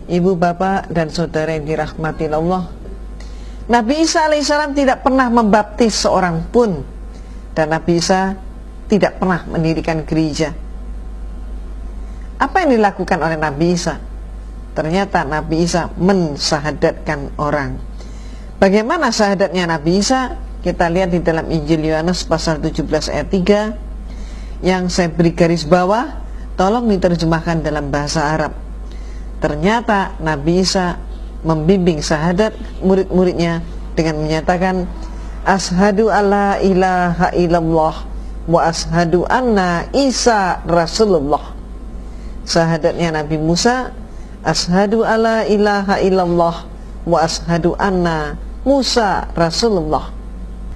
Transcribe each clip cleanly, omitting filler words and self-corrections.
ibu, bapak, dan saudara yang dirahmati Allah, Nabi Isa alaihissalam tidak pernah membaptis seorang pun, dan Nabi Isa tidak pernah mendirikan gereja. Apa yang dilakukan oleh Nabi Isa? Ternyata Nabi Isa mensahadatkan orang. Bagaimana syahadatnya Nabi Isa? Kita lihat di dalam Injil Yohanes pasal 17 ayat 3 yang saya beri garis bawah, tolong diterjemahkan dalam bahasa Arab. Ternyata Nabi Isa membimbing syahadat murid-muridnya dengan menyatakan ashadu alla ilaha illallah wa ashadu anna Isa Rasulullah. Syahadatnya Nabi Musa, ashadu alla ilaha illallah wa ashadu anna Musa Rasulullah.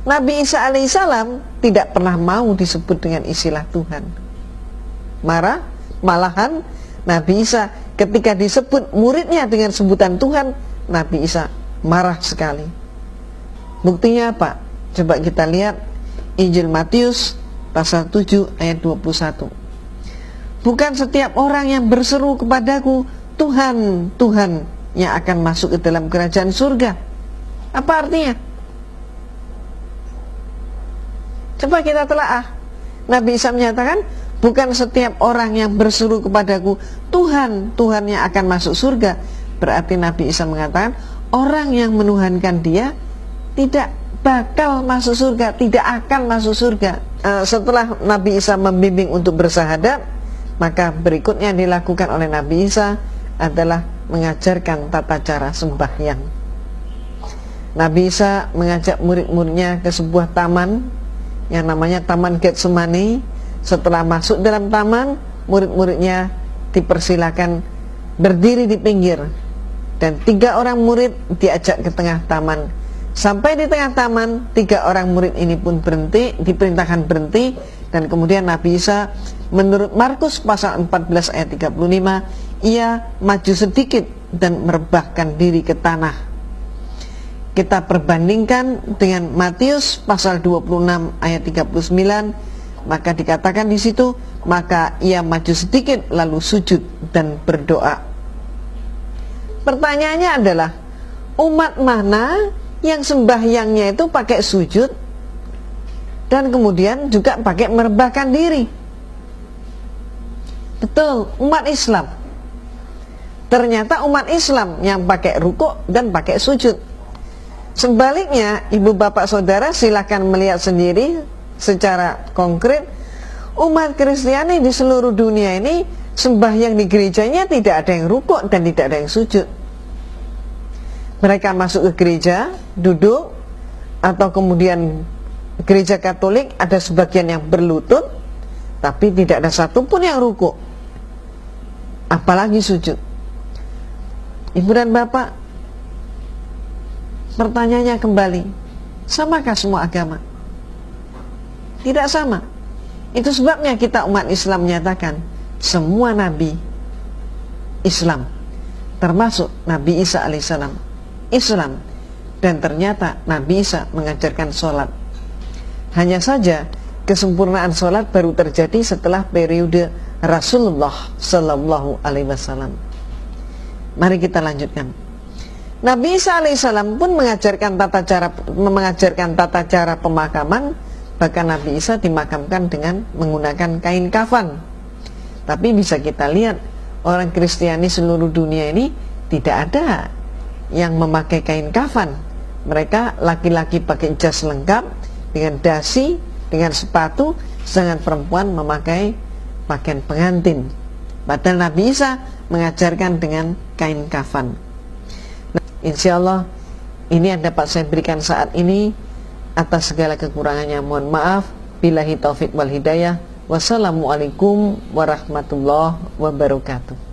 Nabi Isa alaihissalam tidak pernah mau disebut dengan istilah Tuhan. Malahan Nabi Isa ketika disebut muridnya dengan sebutan Tuhan, Nabi Isa marah sekali. Buktinya apa? Coba kita lihat Injil Matius pasal 7 ayat 21. Bukan setiap orang yang berseru kepadaku, Tuhan, Tuhan, yang akan masuk ke dalam kerajaan surga. Apa artinya? Coba kita telaah. Nabi Isa menyatakan, bukan setiap orang yang berseru kepadaku, Tuhan, Tuhan yang akan masuk surga. Berarti Nabi Isa mengatakan, orang yang menuhankan dia tidak bakal masuk surga, tidak akan masuk surga. Setelah Nabi Isa membimbing untuk bersahadat, maka berikutnya yang dilakukan oleh Nabi Isa adalah mengajarkan tata cara sembahyang. Nabi Isa mengajak murid-muridnya ke sebuah taman yang namanya Taman Getsemani. Setelah masuk dalam taman, murid-muridnya dipersilakan berdiri di pinggir, dan 3 orang murid diajak ke tengah taman. Sampai di tengah taman, 3 orang murid ini pun berhenti, diperintahkan berhenti, dan kemudian Nabi Isa menurut Markus pasal 14 ayat 35, ia maju sedikit dan merebahkan diri ke tanah. Kita perbandingkan dengan Matius pasal 26 ayat 39, maka dikatakan di situ, maka ia maju sedikit lalu sujud dan berdoa. Pertanyaannya adalah, umat mana yang sembahyangnya itu pakai sujud dan kemudian juga pakai merebahkan diri? Betul, umat Islam. Ternyata umat Islam yang pakai rukuk dan pakai sujud. Sebaliknya, ibu, bapak, saudara silakan melihat sendiri secara konkret, umat Kristiani di seluruh dunia ini sembahyang di gerejanya tidak ada yang rukuk dan tidak ada yang sujud. Mereka masuk ke gereja, duduk, atau kemudian gereja Katolik ada sebagian yang berlutut, tapi tidak ada satupun yang rukuk, apalagi sujud. Ibu dan bapak, pertanyaannya kembali, samakah semua agama? Tidak sama. Itu sebabnya kita umat Islam menyatakan semua nabi Islam, termasuk Nabi Isa alaihissalam Islam, dan ternyata Nabi Isa mengajarkan sholat. Hanya saja kesempurnaan sholat baru terjadi setelah periode Rasulullah Sallallahu Alaihi Wasallam. Mari kita lanjutkan. Nabi Isa alaihissalam pun mengajarkan tata cara pemakaman. Bahkan Nabi Isa dimakamkan dengan menggunakan kain kafan. Tapi bisa kita lihat, orang Kristiani seluruh dunia ini tidak ada yang memakai kain kafan. Mereka laki-laki pakai jas lengkap dengan dasi, dengan sepatu, sedangkan perempuan memakai pakaian pengantin. Padahal Nabi Isa mengajarkan dengan kain kafan. Nah, insya Allah ini yang dapat saya berikan saat ini. Atas segala kekurangannya mohon maaf. Billahi taufik wal hidayah. Wassalamualaikum warahmatullahi wabarakatuh.